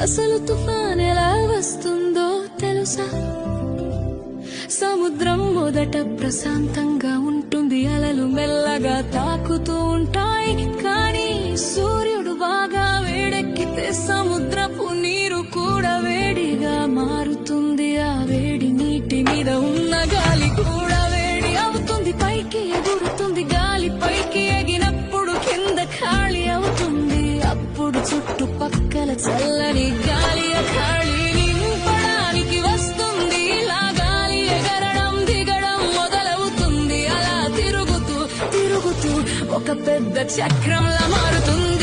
అసలు తుఫాన్ ఎలా వస్తుందో తెలుసా? సముద్రం మొదట ప్రశాంతంగా ఉంటుంది, అలలు మెల్లగా తాకుతూ ఉంటాయి. కానీ సూర్యుడు బాగా వేడెక్కితే సముద్రపు నీరు కూడా వేడిగా మారుతుంది. ఆ వేడి నీటి మీద ఉన్న గాలి కూడా వేడి అవుతుంది, పైకి ఎగురుతుంది. గాలి పైకి ఎగినప్పుడు కింద ఖాళీ అవుతుంది. అప్పుడు చుట్టుపక్కల చల్లని గాలి ఆ ఖాళీని నింపడానికి వస్తుంది. ఇలా గాలి ఎగరడం దిగడం మొదలవుతుంది. అలా తిరుగుతూ తిరుగుతూ ఒక పెద్ద చక్రంలా మారుతుంది.